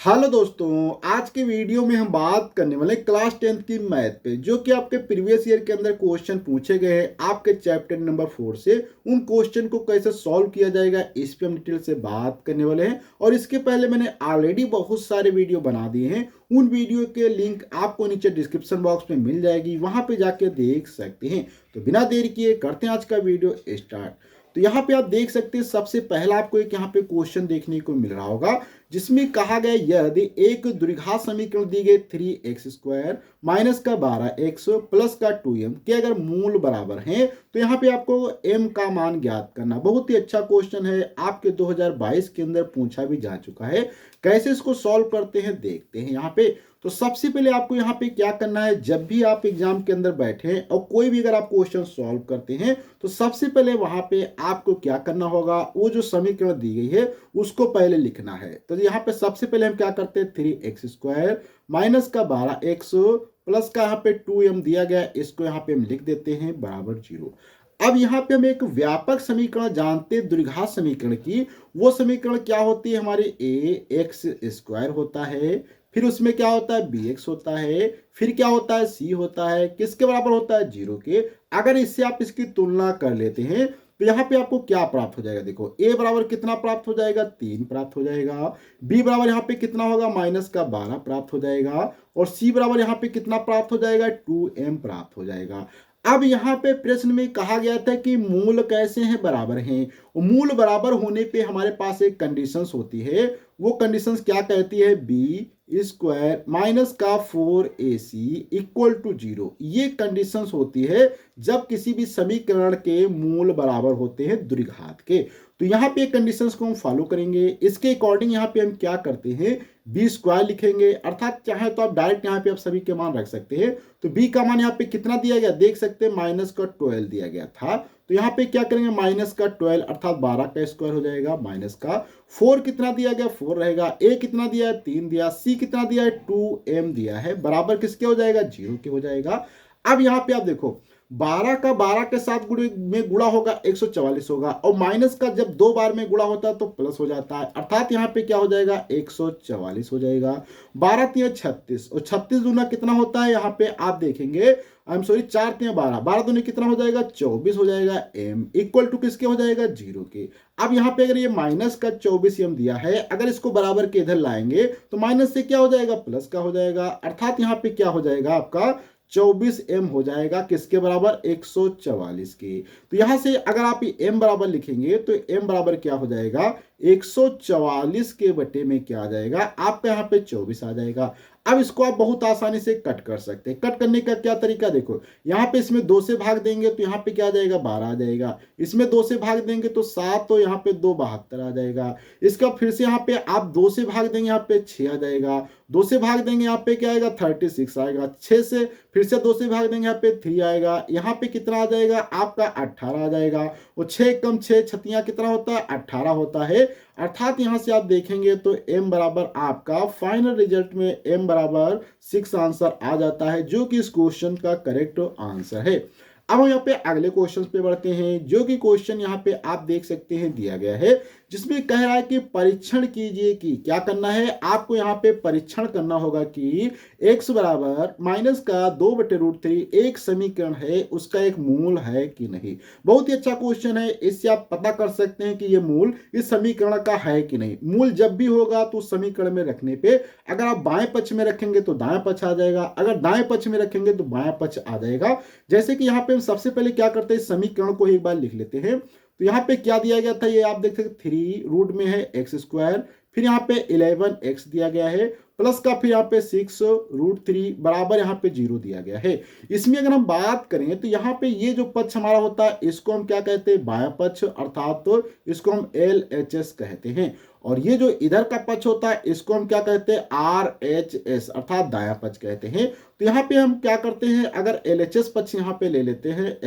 Hello दोस्तों, आज के वीडियो में हम बात करने वाले क्लास 10th की मैथ पे, जो कि आपके प्रीवियस ईयर के अंदर क्वेश्चन पूछे गए हैं आपके चैप्टर नंबर 4 से। उन क्वेश्चन को कैसे सॉल्व किया जाएगा इस पे हम डिटेल से बात करने वाले हैं। और इसके पहले मैंने ऑलरेडी बहुत सारे वीडियो बना दिए हैं, उन वीडियो के लिंक आपको नीचे डिस्क्रिप्शन बॉक्स में मिल जाएगी, वहां पे जाके देख सकते हैं। तो बिना देर किए करते हैं आज का वीडियो स्टार्ट। तो यहाँ पे आप देख सकते हैं, सबसे पहला आपको एक यहाँ पे क्वेश्चन देखने को मिल रहा होगा, जिसमें कहा गया यदि एक द्विघात समीकरण दी गई 3x² माइनस का 12x प्लस का 2m के अगर मूल बराबर हैं, तो यहाँ पे आपको m का मान ज्ञात करना। बहुत ही अच्छा क्वेश्चन है, आपके 2022 के अंदर पूछा भी जा चुका है। कैसे इसको सॉल्व करते हैं देखते हैं यहाँ पे। तो सबसे पहले आपको यहाँ पे क्या करना है, जब भी आप एग्जाम के अंदर बैठे हैं और कोई भी अगर आप क्वेश्चन सॉल्व करते हैं, तो सबसे पहले वहां पे आपको क्या करना होगा, वो जो समीकरण दी गई है उसको पहले लिखना है। तो यहाँ पे सबसे पहले हम क्या करते हैं, 3x² माइनस का 12x प्लस का यहाँ पे 2m दिया गया, इसको यहाँ पे हम लिख देते हैं बराबर 0। अब यहाँ पे हम एक व्यापक समीकरण जानते हैं द्विघात समीकरण की। वो समीकरण क्या होती है हमारी, ax² होता है, फिर उसमें क्या होता है bx होता है, फिर क्या होता है c होता है, किसके बराबर होता है 0 के। अगर इससे आप इसकी तुलना कर लेते हैं तो यहाँ पे आपको क्या प्राप्त हो जाएगा, देखो a बराबर कितना प्राप्त हो जाएगा, 3 प्राप्त हो जाएगा। b बराबर यहाँ पे कितना होगा, माइनस का 12 प्राप्त हो जाएगा। और c बराबर यहाँ पे कितना प्राप्त हो जाएगा, 2m प्राप्त हो जाएगा। अब यहाँ पे प्रश्न में कहा गया था कि मूल कैसे हैं, बराबर हैं। मूल बराबर होने पे हमारे पास एक कंडीशंस होती है, वो कंडीशंस क्या कहती है, b² माइनस का 4ac इक्वल टू 0। ये कंडीशंस होती है जब किसी भी समीकरण के मूल बराबर होते हैं द्विघात के। तो यहाँ पे कंडीशंस को हम फॉलो करेंगे। इसके अकॉर्डिंग यहाँ पे हम क्या करते हैं, b² लिखेंगे, अर्थात चाहे तो आप डायरेक्ट यहाँ पे आप सभी के मान रख सकते हैं। तो b का मान यहाँ पे कितना दिया गया, देख सकते हैं माइनस का 12 दिया गया था। तो यहाँ पे क्या करेंगे, माइनस का 12 अर्थात 12 का स्क्वायर हो जाएगा, माइनस का 4 कितना दिया गया, 4 रहेगा। a कितना दिया है, 3 दिया। c कितना दिया है, 2m दिया है, बराबर किसके हो जाएगा, 0 के हो जाएगा। अब यहाँ पे आप देखो 12 का 12 के साथ में गुणा होगा 144 होगा, और माइनस का जब 2 बार में गुणा होता है तो प्लस हो जाता है, अर्थात यहाँ पे क्या हो जाएगा, 144 हो जाएगा। 12 3 36 और 36 दूना कितना होता है, यहाँ पे आप देखेंगे, आई एम सॉरी, 4 3 12, 12 दूनी कितना हो जाएगा, 24 हो जाएगा। m इक्वल टू किसके हो जाएगा, 0 के। अब यहाँ पे अगर ये माइनस का 24 m दिया है, अगर इसको बराबर के इधर लाएंगे तो माइनस से क्या हो जाएगा, प्लस का हो जाएगा, अर्थात यहाँ पे क्या हो जाएगा आपका 24m हो जाएगा, किसके बराबर, 144 के। तो यहां से अगर आप m बराबर लिखेंगे तो m बराबर क्या हो जाएगा, 144 के बटे में क्या आ जाएगा, आपका यहाँ पे 24 आ जाएगा। अब इसको आप बहुत आसानी से कट कर सकते हैं। कट करने का क्या तरीका, देखो यहाँ पे इसमें 2 से भाग देंगे तो यहाँ पे क्या आ जाएगा, 12 आ जाएगा। इसमें 2 से भाग देंगे तो 7, तो यहाँ पे 2 72 आ जाएगा। इसका फिर से यहाँ पे आप 2 से भाग देंगे, यहाँ पे 6 आ जाएगा। 2 से भाग देंगे यहाँ पे क्या आएगा, 36 आएगा। 6 से फिर से 2 से भाग देंगे, यहाँ पे 3 आएगा। यहाँ पे कितना आ जाएगा, आपका 18 आ जाएगा। और 6 कम 6 छतियां कितना होता है, 18 होता है। अर्थात यहां से आप देखेंगे तो m बराबर आपका फाइनल रिजल्ट में m बराबर 6 आंसर आ जाता है, जो कि इस क्वेश्चन का करेक्ट आंसर है। अब हम यहाँ पे अगले क्वेश्चन पे बढ़ते हैं, जो कि क्वेश्चन यहाँ पे आप देख सकते हैं दिया गया है, जिसमें कह रहा है कि परीक्षण कीजिए कि क्या करना है, आपको यहाँ पे परीक्षण करना होगा कि x बराबर माइनस का 2/√3 एक समीकरण है, उसका एक मूल है कि नहीं। बहुत ही अच्छा क्वेश्चन है, इससे आप पता कर सकते हैं कि ये मूल इस समीकरण का है कि नहीं। मूल जब भी होगा तो समीकरण में रखने पे अगर आप बाएं पक्ष में रखेंगे तो दाएं पक्ष आ जाएगा, अगर दाएं पक्ष में रखेंगे तो बाएं पक्ष आ जाएगा। जैसे कि यहाँ पे हम सबसे पहले क्या करते हैं, समीकरण को एक बार लिख लेते हैं। तो यहाँ पे क्या दिया गया था, ये आप देख सकते 3 रूट में है x², फिर यहाँ पे 11x दिया गया है, प्लस का फिर यहाँ पे 6√3 बराबर यहाँ पे 0 दिया गया है। इसमें अगर हम बात करें तो यहाँ पे ये जो पक्ष हमारा होता है इसको हम क्या कहते हैं, बायां पक्ष, अर्थात तो इसको हम LHS कहते हैं। और ये जो इधर का पक्ष होता है इसको हम क्या कहते हैं, RHS अर्थात दायां पक्ष कहते हैं। तो यहाँ पे हम क्या करते हैं, अगर LHS पक्ष यहाँ पे ले लेते हैं,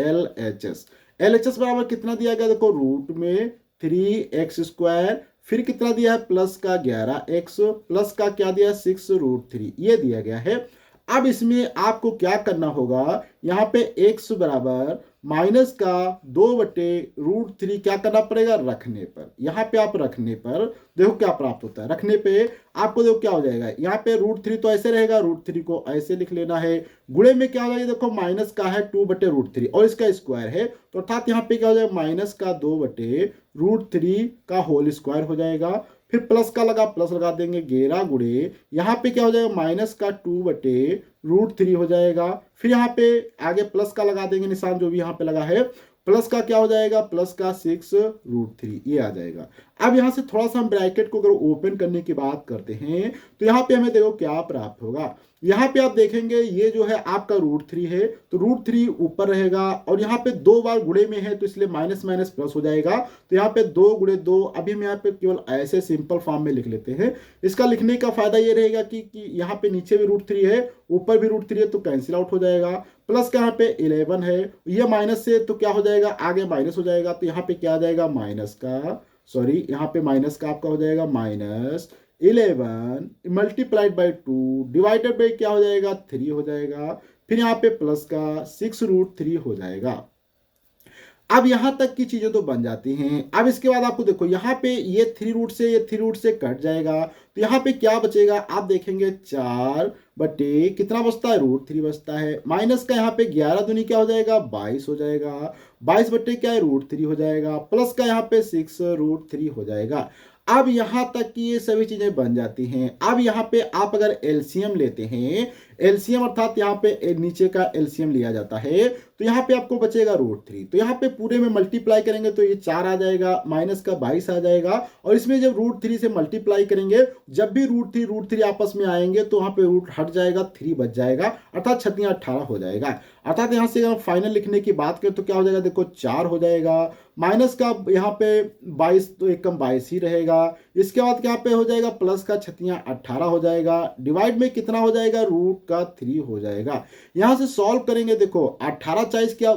LHS बराबर कितना दिया गया, देखो रूट में 3x², फिर कितना दिया है, प्लस का 11x, प्लस का क्या दिया है, 6√3, ये दिया गया है। अब इसमें आपको क्या करना होगा, यहाँ पे x बराबर माइनस का 2/√3 क्या करना पड़ेगा, रखने पर। यहाँ पे आप रखने पर देखो क्या प्राप्त होता है। रखने पे आपको देखो क्या हो जाएगा, यहाँ पे √3 तो ऐसे रहेगा, √3 को ऐसे लिख लेना है। गुणे में क्या हो जाएगा, देखो माइनस का है 2/√3 और इसका स्क्वायर है, तो अर्थात यहाँ पे क्या हो जाएगा, माइनस का 2/√3 का होल स्क्वायर हो जाएगा। फिर प्लस का लगा, प्लस लगा देंगे 11 गुणे यहाँ पे क्या हो जाएगा, माइनस का 2/√3 हो जाएगा। फिर यहाँ पे आगे प्लस का लगा देंगे निशान जो भी यहाँ पे लगा है, प्लस का क्या हो जाएगा, प्लस का 6√3 ये आ जाएगा। अब यहाँ से थोड़ा सा हम ब्रैकेट को अगर ओपन करने की बात करते हैं तो यहाँ पे हमें देखो क्या प्राप्त होगा। यहाँ पे आप देखेंगे ये जो है आपका √3 है, तो √3 ऊपर रहेगा और यहाँ पे 2 बार गुणे में है तो इसलिए माइनस माइनस प्लस हो जाएगा। तो यहाँ पे 2 गुणे 2, अभी हम यहाँ पे केवल ऐसे सिंपल फॉर्म में लिख लेते हैं। इसका लिखने का फायदा ये रहेगा कि यहाँ पे नीचे भी √3 है, ऊपर भी √3 है, तो कैंसिल आउट हो जाएगा। प्लस का यहाँ पे 11 है, ये माइनस से तो क्या हो जाएगा, आगे माइनस हो जाएगा, तो यहाँ पे क्या आ जाएगा, यहाँ पे माइनस का आपका हो जाएगा -11 मल्टीप्लाइड बाई 2 डिवाइडेड बाई क्या हो जाएगा, 3 हो जाएगा। फिर यहाँ पे प्लस का 6√3 हो जाएगा। अब यहां तक की चीजें तो बन जाती हैं। अब इसके बाद आपको देखो यहाँ पे ये 3 रूट से कट जाएगा, तो यहाँ पे क्या बचेगा, आप देखेंगे 4 बटे कितना बचता है, √3 बचता है। माइनस का यहाँ पे 11 दूनी क्या हो जाएगा, 22 हो जाएगा। 22 बटे क्या है, √3 हो जाएगा। प्लस का यहाँ पे 6√3 हो जाएगा। अब यहां तक कि ये सभी चीजें बन जाती हैं। अब यहाँ पे आप अगर एलसीएम लेते हैं, एलसीएम अर्थात यहाँ पे नीचे का एलसीएम लिया जाता है, तो यहाँ पे आपको बचेगा √3। तो यहाँ पे पूरे में मल्टीप्लाई करेंगे तो ये 4 आ जाएगा, माइनस का 22 आ जाएगा। और इसमें जब √3 से मल्टीप्लाई करेंगे, जब भी √3 आपस में आएंगे तो वहां पे रूट हट जाएगा, 3 बच जाएगा, अर्थात 18 हो जाएगा। अर्थात यहाँ से अगर फाइनल लिखने की बात करें तो क्या हो जाएगा, देखो 4 हो जाएगा। माइनस का यहाँ पे 22 तो एक कम 22 ही रहेगा। इसके बाद क्या पे हो जाएगा, प्लस का 18 हो जाएगा। डिवाइड में कितना हो जाएगा, √3 हो जाएगा। यहां से सॉल्व करेंगे, देखो 18 40 क्या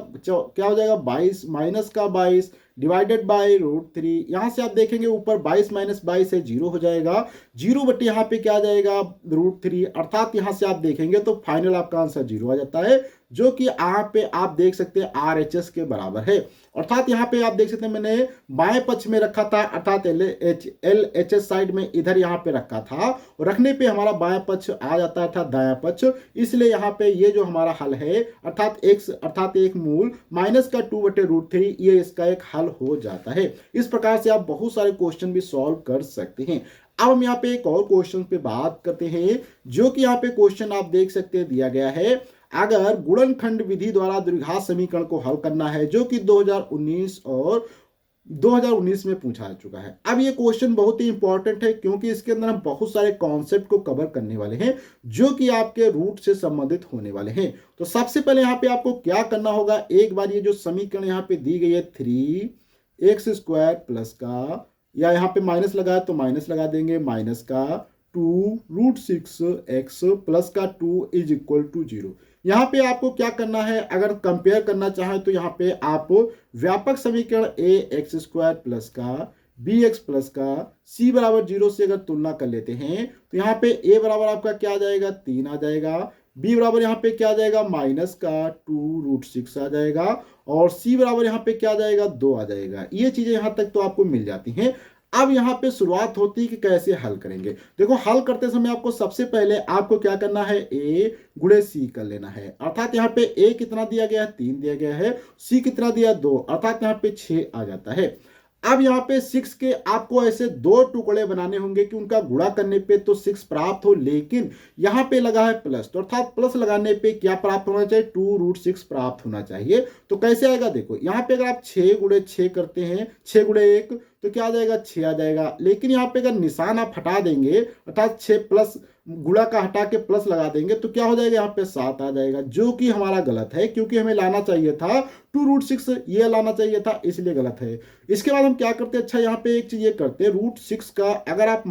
हो जाएगा, 22 माइनस का 22 डिवाइडेड बाय √3। यहां से आप देखेंगे ऊपर 22 माइनस 22 है, 0 हो जाएगा। 0 बटे यहाँ पे क्या आ जाएगा, √3। अर्थात यहां से आप देखेंगे तो फाइनल आपका आंसर 0 आ जाता है, जो कि यहाँ पे आप देख सकते हैं RHS के बराबर है। अर्थात यहाँ पे आप देख सकते हैं मैंने बाएं पक्ष में रखा था, अर्थात LHS साइड में इधर यहाँ पे रखा था, और रखने पे हमारा बाएं पक्ष आ जाता था दायां पक्ष, इसलिए यहाँ पे ये जो हमारा हल है अर्थात x अर्थात एक मूल माइनस का 2/√3 ये इसका एक हल हो जाता है। इस प्रकार से आप बहुत सारे क्वेश्चन भी सॉल्व कर सकते हैं। अब हम यहाँ पे एक और क्वेश्चन पे बात करते हैं, जो कि यहाँ पे क्वेश्चन आप देख सकते हैं दिया गया है। अगर गुणनखंड विधि द्वारा द्विघात समीकरण को हल करना है, जो कि 2019 में पूछा जा चुका है। अब ये क्वेश्चन बहुत ही इंपॉर्टेंट है, क्योंकि इसके अंदर हम बहुत सारे कॉन्सेप्ट को कवर करने वाले हैं, जो कि आपके रूट से संबंधित होने वाले हैं। तो सबसे पहले यहाँ पे आपको क्या करना होगा, एक बार ये जो समीकरण यहाँ पे दी गई है 3x² प्लस का, या यहाँ पे माइनस लगा है तो माइनस लगा देंगे, माइनस का 2√6x प्लस का 2 इज इक्वल टू 0। यहाँ पे आपको क्या करना है, अगर कंपेयर करना चाहें तो यहाँ पे आप व्यापक समीकरण ax² प्लस का bx प्लस का c बराबर 0 से अगर तुलना कर लेते हैं, तो यहाँ पे a बराबर आपका क्या आ जाएगा, 3 आ जाएगा। b बराबर यहाँ पे क्या आ जाएगा, माइनस का 2√6 आ जाएगा। और c बराबर यहाँ पे क्या आ जाएगा, 2 आ जाएगा। ये चीजें यहाँ तक तो आपको मिल जाती हैं। अब यहाँ पे शुरुआत होती है कि कैसे हल करेंगे। देखो हल करते समय आपको सबसे पहले आपको क्या करना है, a गुणे c कर लेना है। अर्थात यहाँ पे a कितना दिया गया है, 3 दिया गया है, c कितना दिया, 2, अर्थात यहाँ पे 6 आ जाता है। अब यहाँ पे 6 के आपको ऐसे 2 टुकड़े बनाने होंगे कि उनका गुणा करने पे तो 6 प्राप्त हो, लेकिन यहाँ पे लगा है प्लस, तो अर्थात प्लस लगाने पे क्या प्राप्त होना चाहिए, 2√6 प्राप्त होना चाहिए। तो कैसे आएगा, देखो यहाँ पे अगर आप 6 गुणे 6 करते हैं, 6 गुणे 1 तो क्या आ जाएगा, 6 आ जाएगा। लेकिन यहाँ पे अगर निशान आप हटा देंगे, अर्थात 6 प्लस गुणा का हटा के प्लस लगा देंगे, तो क्या हो जाएगा, यहाँ पे 7 आ जाएगा, जो कि हमारा गलत है, क्योंकि हमें लाना चाहिए था 2√6, ये लाना चाहिए था, इसलिए गलत है। इसके बाद हम क्या करते हैं, अच्छा यहाँ पे एक चीज ये करते हैं, √6 का अगर आप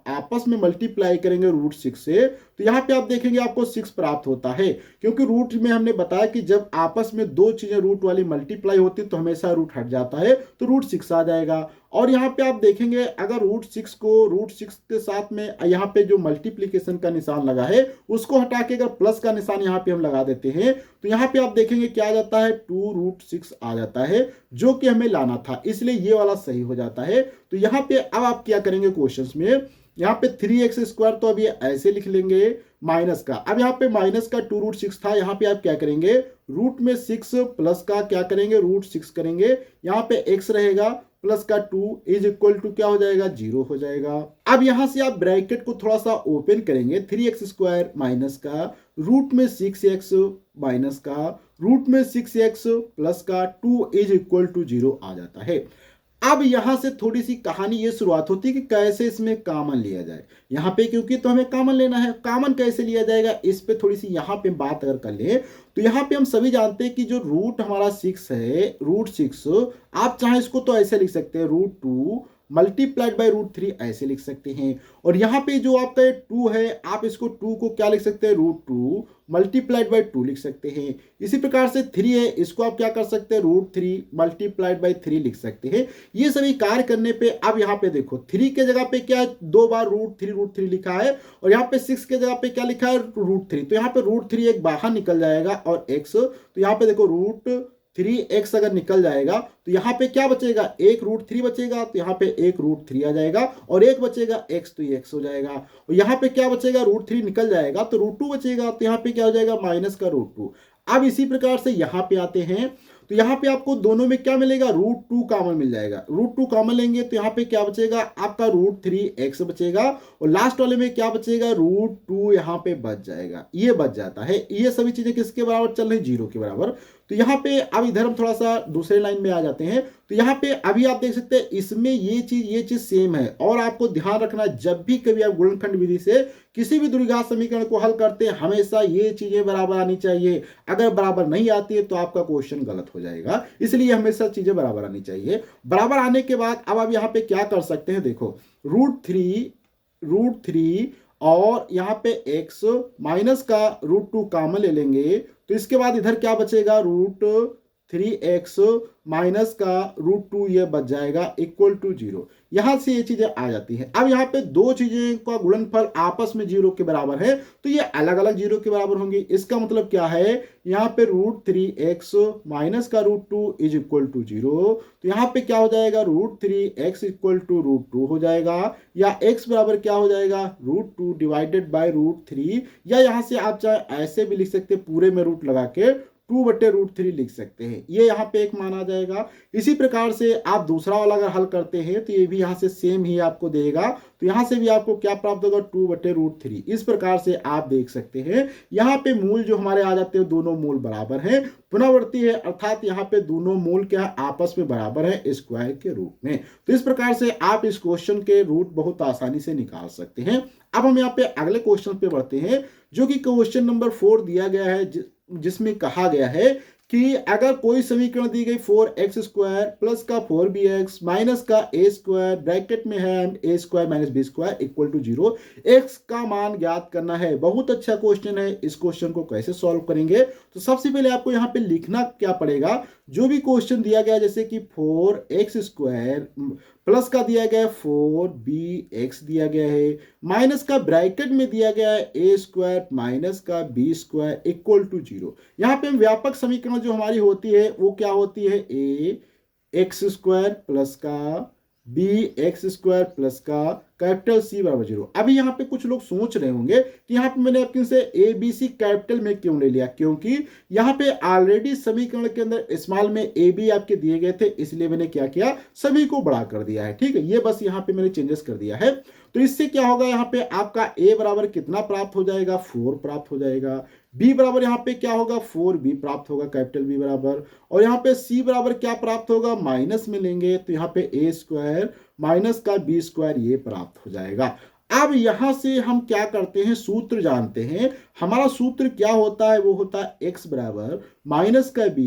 आपस में मल्टीप्लाई करेंगे √6 से, तो यहाँ पे आप देखेंगे आपको 6 प्राप्त होता है, क्योंकि रूट में हमने बताया कि जब आपस में दो चीजें रूट वाली मल्टीप्लाई होती तो हमेशा रूट हट जाता है, तो √6 आ जाएगा। और यहाँ पे आप देखेंगे अगर √6 को √6 के साथ में यहाँ पे जो मल्टीप्लीकेशन का निशान लगा है उसको हटा के अगर प्लस का निशान यहाँ पे हम लगा देते हैं तो यहाँ पे आप देखेंगे क्या आ जाता है 2√6 आ जाता है, जो कि हमें लाना था, इसलिए ये वाला सही हो जाता है। तो यहाँ पे अब आप क्या करेंगे क्वेश्चंस में, यहाँ पे 3x² तो अब ये ऐसे लिख लेंगे माइनस का, अब यहाँ पे माइनस का 2√6 था, यहाँ पे आप क्या करेंगे रूट में 6 प्लस का क्या करेंगे √6 करेंगे, यहाँ पे x रहेगा प्लस का 2 इज इक्वल टू क्या हो जाएगा 0 हो जाएगा। अब यहां से आप ब्रैकेट को थोड़ा सा ओपन करेंगे, 3x² माइनस का रूट में 6x माइनस का रूट में 6x प्लस का 2 इज इक्वल टू 0 आ जाता है। अब यहां से थोड़ी सी कहानी ये शुरुआत होती है कि कैसे इसमें कॉमन लिया जाए। यहाँ पे क्योंकि तो हमें कॉमन लेना है, कॉमन कैसे लिया जाएगा इस पे थोड़ी सी यहाँ पे बात अगर कर ले तो यहाँ पे हम सभी जानते हैं कि जो रूट हमारा 6 है, √6 आप चाहे इसको तो ऐसे लिख सकते हैं √2 मल्टीप्लाइड बाई √3 ऐसे लिख सकते हैं। और यहाँ पे जो आपका ये 2 है आप इसको 2 को क्या लिख सकते हैं √2 मल्टीप्लाइड बाई 2 लिख सकते हैं। इसी प्रकार से 3 है, इसको आप क्या कर सकते हैं √3 मल्टीप्लाइड बाई 3 लिख सकते हैं। ये सभी कार्य करने पे अब यहाँ पे देखो 3 के जगह पे क्या 2 बार √3 लिखा है और यहाँ पे 6 के जगह पे क्या लिखा है √3, तो यहाँ पे √3 एक बाहर निकल जाएगा और x, तो यहाँ पे देखो √3x अगर निकल जाएगा तो यहाँ पे क्या बचेगा एक √3 बचेगा, तो यहाँ पे एक √3 आ जाएगा और एक बचेगा x, तो ये x हो जाएगा। और यहाँ पे क्या बचेगा √3 निकल जाएगा तो √2 बचेगा, तो यहाँ पे क्या हो जाएगा माइनस का √2। अब इसी प्रकार से यहाँ पे आते हैं तो यहाँ पे आपको दोनों में क्या मिलेगा √2 कॉमन मिल जाएगा, √2 कॉमन लेंगे तो यहाँ पे क्या बचेगा आपका √3x बचेगा और लास्ट वाले में क्या बचेगा √2 यहाँ पे बच जाएगा, ये बच जाता है। ये सभी चीजें किसके बराबर चल रही 0 के बराबर। तो यहाँ पे अब इधर हम थोड़ा सा दूसरे लाइन में आ जाते हैं, तो यहाँ पे अभी आप देख सकते हैं इसमें ये चीज सेम है। और आपको ध्यान रखना जब भी कभी आप गुणनखंड विधि से किसी भी द्विघात समीकरण को हल करते हैं हमेशा ये चीजें बराबर आनी चाहिए, अगर बराबर नहीं आती है तो आपका क्वेश्चन गलत हो जाएगा, इसलिए हमेशा चीजें बराबर आनी चाहिए। बराबर आने के बाद अब आप यहाँ पे क्या कर सकते हैं, देखो √3 और यहाँ पे x माइनस का √2 कॉमन ले लेंगे तो इसके बाद इधर क्या बचेगा √3x माइनस का √2 ये बच जाएगा इक्वल टू 0। यहां से ये चीजें आ जाती हैं। अब यहाँ पे दो चीजें का गुणनफल आपस में 0 के बराबर है तो ये अलग अलग 0 के बराबर होंगे। इसका मतलब क्या है, यहाँ पे √3x माइनस का √2 इज इक्वल टू 0, तो यहाँ पे क्या हो जाएगा √3x इक्वल टू √2 हो जाएगा, या x बराबर क्या हो जाएगा √2 डिवाइडेड बाय √3, या यहाँ से आप चाहे ऐसे भी लिख सकते पूरे में रूट लगा के 2/√3 लिख सकते हैं, ये यहाँ पे एक मान आ जाएगा। इसी प्रकार से आप दूसरा वाला अगर हल करते हैं तो ये भी यहाँ से सेम ही आपको देगा, तो यहाँ से भी आपको क्या प्राप्त होगा 2/√3। इस प्रकार से आप देख सकते हैं यहाँ पे मूल जो हमारे आ जाते हैं दोनों मूल बराबर हैं, पुनरावर्ती है अर्थात यहाँ पे दोनों मूल क्या आपस में बराबर है स्क्वायर के रूप में। तो इस प्रकार से आप इस क्वेश्चन के रूट बहुत आसानी से निकाल सकते हैं। अब हम यहाँ पे अगले क्वेश्चन पे बढ़ते हैं जो कि क्वेश्चन नंबर 4 दिया गया है, जिसमें कहा गया है कि अगर कोई समीकरण दी गई 4x² प्लस का 4bx माइनस का a² ब्रैकेट में है a² minus b² equal to 0, x का मान ज्ञात करना है। बहुत अच्छा क्वेश्चन है। इस क्वेश्चन को कैसे सॉल्व करेंगे, तो सबसे पहले आपको यहाँ पे लिखना क्या पड़ेगा, जो भी क्वेश्चन दिया गया जैसे कि 4x² प्लस का दिया गया है 4bx दिया गया है, माइनस का ब्रैकेट में दिया गया है a² माइनस का b² इक्वल टू 0। यहाँ पे व्यापक समीकरण जो हमारी होती है वो क्या होती है ax² प्लस का bx² प्लस का कैपिटल C बराबर 0। अभी यहाँ पे कुछ लोग सोच रहे होंगे कि यहाँ पे मैंने आपके से ABC कैपिटल में क्यों ले लिया, क्योंकि यहाँ पे ऑलरेडी समीकरण के अंदर स्मॉल में AB आपके दिए गए थे, इसलिए मैंने क्या किया सभी को बड़ा कर दिया है। ठीक है, ये बस यहाँ पे मैंने चेंजेस कर दिया है। तो इससे क्या होगा, यहाँ पे आपका A बराबर कितना प्राप्त हो जाएगा 4 प्राप्त हो जाएगा, B बराबर यहाँ पे क्या होगा 4b प्राप्त होगा कैपिटल B बराबर, और यहाँ पे C बराबर क्या प्राप्त होगा माइनस में लेंगे तो यहाँ पे a² माइनस का b² ये प्राप्त हो जाएगा। अब यहां से हम क्या करते हैं, सूत्र जानते हैं। हमारा सूत्र क्या होता है, वो होता है x बराबर माइनस का b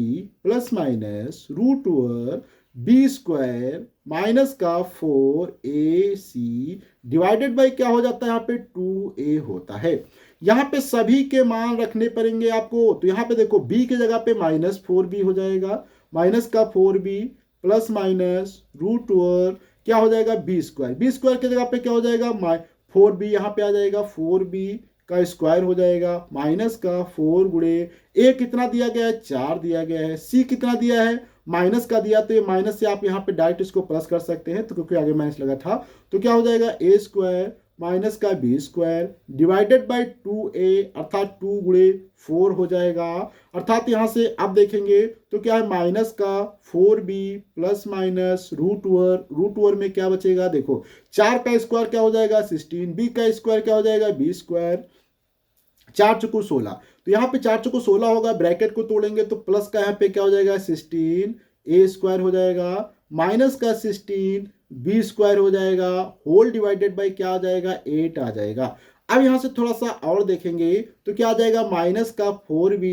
plus minus √b² minus का 4ac डिवाइडेड बाई क्या हो जाता है यहाँ पे 2a होता है। यहाँ पे सभी के मान रखने पड़ेंगे आपको, तो यहाँ पे देखो b के जगह पे माइनस 4b हो जाएगा, माइनस का 4b प्लस माइनस √2 क्या हो जाएगा बी स्क्वायर, बी स्क्वायर की जगह पे क्या हो जाएगा 4b यहाँ पे आ जाएगा, 4b का स्क्वायर हो जाएगा माइनस का 4 गुणे ए कितना दिया गया है 4 दिया गया है, सी कितना दिया है माइनस का दिया, तो ये माइनस से आप यहाँ पे डायरेक्ट इसको प्लस कर सकते हैं, तो क्योंकि आगे माइनस लगा था, तो क्या हो जाएगा ए स्क्वायर माइनस का B square divided by 2a अर्थात 2 गुणे 4 हो जाएगा, अर्थात यहां से आप देखेंगे तो क्या है माइनस का 4b plus minus root over में क्या बचेगा, देखो 4 का स्क्वायर क्या हो जाएगा 16, b का स्क्वायर क्या हो जाएगा b स्क्वायर, 4 चुकू 16, तो यहाँ पे 4 चुकू 16 होगा, ब्रैकेट को तोड़ेंगे तो प्लस का यहाँ पे क्या हो जाएगा 16 a स्क्वायर हो जाएगा माइनस का 16 बी स्क्वायर हो जाएगा होल डिवाइडेड बाई क्या आ जाएगा 8 आ जाएगा। अब यहां से थोड़ा सा और देखेंगे तो क्या आ जाएगा माइनस का 4b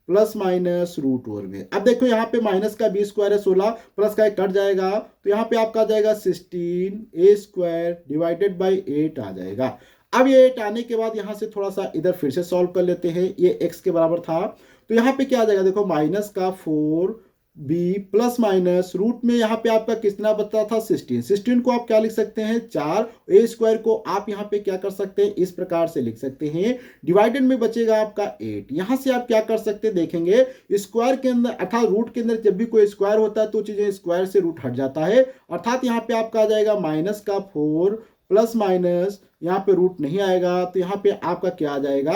plus minus root over में, अब देखो यहाँ पे माइनस का बी स्क्वायर है 16 प्लस का 1 कट जाएगा, तो यहाँ पे आपका आ जाएगा 16 a स्क्वायर डिवाइडेड बाई 8 आ जाएगा। अब ये 8 आने के बाद यहाँ से थोड़ा सा इधर फिर से सॉल्व कर लेते हैं, ये x के बराबर था, तो यहाँ पे क्या आ जाएगा देखो माइनस का 4b प्लस माइनस रूट में यहाँ पे आपका कितना बचा था 16, 16 को आप क्या लिख सकते हैं 4, ए स्क्वायर को आप यहाँ पे क्या कर सकते हैं इस प्रकार से लिख सकते हैं, डिवाइडेड में बचेगा आपका 8, यहाँ से आप क्या कर सकते हैं देखेंगे स्क्वायर के अंदर अर्थात रूट के अंदर जब भी कोई स्क्वायर होता है तो चीजें स्क्वायर से रूट हट जाता है, अर्थात यहाँ पे आपका आ जाएगा माइनस का 4 प्लस माइनस यहाँ पे रूट नहीं आएगा, तो यहाँ पे आपका क्या आ जाएगा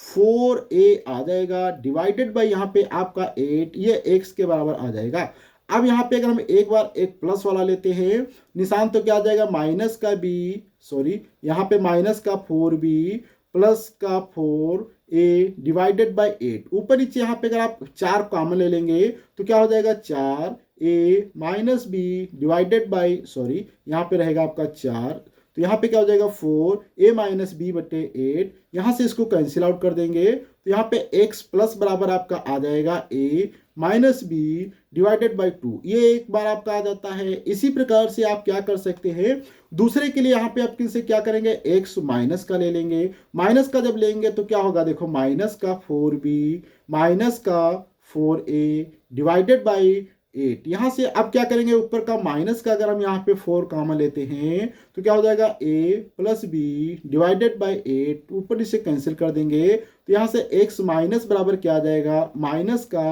4a आ जाएगा डिवाइडेड बाई यहाँ पे आपका 8, ये x के बराबर आ जाएगा। अब यहाँ पे अगर हम एक बार एक प्लस वाला लेते हैं निशान, तो क्या आ जाएगा माइनस का यहाँ पे माइनस का 4b प्लस का 4a डिवाइडेड बाई 8, ऊपर नीचे यहाँ पे अगर आप 4 कॉमन ले लेंगे तो क्या हो जाएगा 4a minus b divided by यहाँ पे रहेगा आपका 4, तो यहाँ पे क्या हो जाएगा 4a माइनस बी बटे 8, यहाँ से इसको कैंसिल आउट कर देंगे तो यहाँ पे x प्लस बराबर आपका आ जाएगा a minus B divided by 2, ये एक बार आपका आ जाता है। इसी प्रकार से आप क्या कर सकते हैं दूसरे के लिए यहाँ पे आप किनसे क्या करेंगे x माइनस का ले लेंगे, माइनस का जब लेंगे तो क्या होगा देखो माइनस का 4b माइनस का 4a डिवाइडेड बाई 8, यहां से अब क्या करेंगे ऊपर का माइनस का अगर हम यहाँ पे 4 कॉमन लेते हैं तो क्या हो जाएगा a plus B divided by 8, ऊपर इसे कैंसिल कर देंगे तो यहाँ से x माइनस बराबर क्या आ जाएगा माइनस का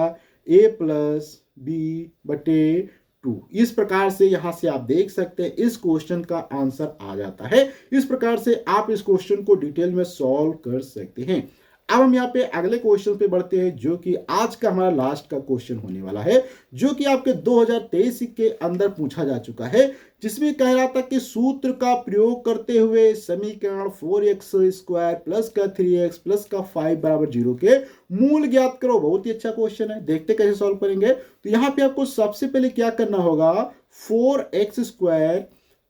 a प्लस बी बटे 2, इस प्रकार से यहां से आप देख सकते हैं इस क्वेश्चन का आंसर आ जाता है। इस प्रकार से आप इस क्वेश्चन को डिटेल में सॉल्व कर सकते हैं। अब हम यहाँ पे अगले क्वेश्चन पे बढ़ते हैं जो कि आज का हमारा लास्ट का क्वेश्चन होने वाला है, जो कि आपके 2023 के अंदर पूछा जा चुका है, जिसमें कह रहा था कि सूत्र का प्रयोग करते हुए समीकरण 4x स्क्वायर प्लस का 3x प्लस का 5 बराबर 0 के मूल ज्ञात करो। बहुत ही अच्छा क्वेश्चन है, देखते कैसे सॉल्व करेंगे। तो यहाँ पे आपको सबसे पहले क्या करना होगा 4x स्क्वायर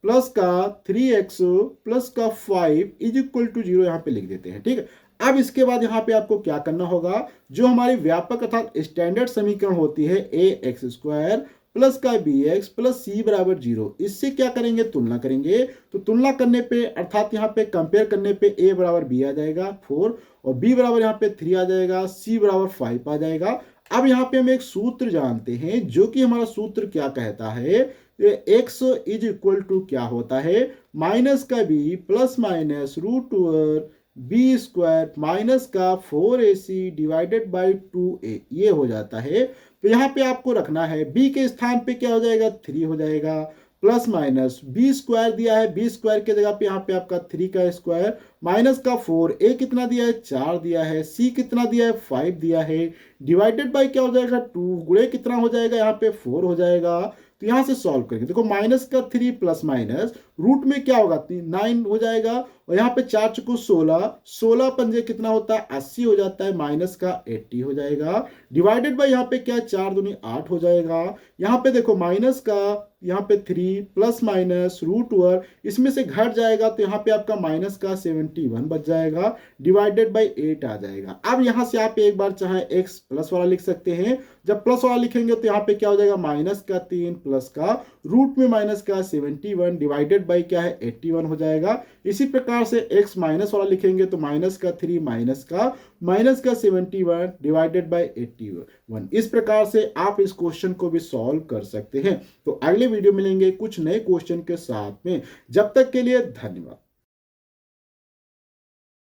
प्लस का 3x प्लस का 5 इज इक्वल टू 0 यहाँ पे लिख देते हैं, ठीक है। अब इसके बाद यहाँ पे आपको क्या करना होगा, जो हमारी व्यापक अर्थात स्टैंडर्ड समीकरण होती है ए एक्स स्क्वायर प्लस का बी एक्स प्लस सी बराबर 0, इससे क्या करेंगे तुलना करेंगे। तो तुलना करने पे अर्थात यहाँ पे कंपेयर करने पे ए बराबर बी आ जाएगा 4 और बी बराबर यहाँ पे 3 आ जाएगा, सी बराबर 5 आ जाएगा। अब यहाँ पे हम एक सूत्र जानते हैं जो कि हमारा सूत्र क्या कहता है, एक्स इज इक्वल टू क्या होता है माइनस का B plus minus root over B square minus का 4ac डिवाइडेड बाई 2a, ये हो जाता है। तो यहाँ पे आपको रखना है b के स्थान पे क्या हो जाएगा 3 हो जाएगा प्लस माइनस बी स्क्वायर दिया है, बी स्क्वायर के जगह पे यहाँ पे आपका 3 का स्क्वायर माइनस का 4, a कितना दिया है 4 दिया है, c कितना दिया है 5 दिया है, डिवाइडेड बाई क्या हो जाएगा 2, गुणे कितना हो जाएगा यहाँ पे 4 हो जाएगा। तो यहां से सॉल्व करेंगे, देखो माइनस का 3 प्लस माइनस रूट में क्या होगा 9 हो जाएगा और यहाँ पे 4 चुको 16, 16 पंजे कितना होता है 80 हो जाता है, माइनस का 80 हो जाएगा डिवाइडेड बाई यहाँ पे क्या 4 दूनी 8 हो जाएगा। यहाँ पे देखो माइनस का यहाँ पे 3 प्लस माइनस रूट ओवर इसमें से घट जाएगा तो यहाँ पे आपका माइनस का 71 बच जाएगा डिवाइडेड बाई 8 आ जाएगा। अब यहाँ से आप एक बार चाहे x प्लस वाला लिख सकते हैं, जब प्लस वाला लिखेंगे तो यहाँ पे क्या हो जाएगा माइनस का 3 प्लस का रूट में माइनस का 71 डिवाइडेड बाई क्या है 81 हो जाएगा। इसी प्रकार से x माइनस वाला लिखेंगे तो माइनस का 3 माइनस का माइनस का 71 डिवाइडेड बाय 81। इस प्रकार से आप इस क्वेश्चन को भी सॉल्व कर सकते हैं। तो अगले वीडियो मिलेंगे कुछ नए क्वेश्चन के साथ में। जब तक के लिए धन्यवाद।